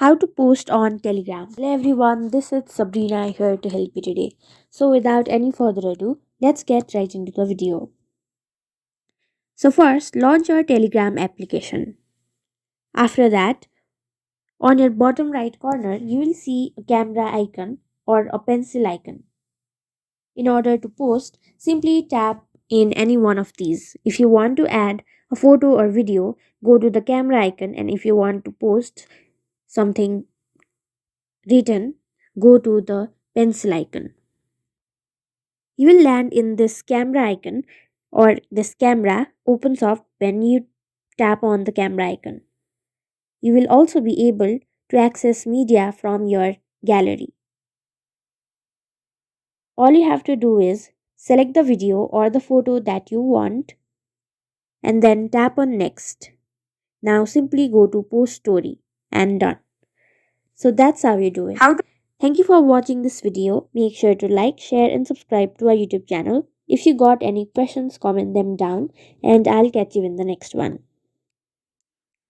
How to post on Telegram. Hello everyone, this is Sabrina here to help you today. So without any further ado, let's get right into the video. So first, launch your Telegram application. After that, on your bottom right corner, you will see a camera icon or a pencil icon. In order to post, simply tap in any one of these. If you want to add a photo or video, go to the camera icon, and if you want to post something written, go to the pencil icon. You will land in this camera icon, or this camera opens up when you tap on the camera icon. You will also be able to access media from your gallery. All you have to do is select the video or the photo that you want and then tap on next. Now simply go to post story and done. So that's how you do it. Thank you for watching this video. Make sure to like, share and subscribe to our YouTube channel. If you got any questions, comment them down and I'll catch you in the next one.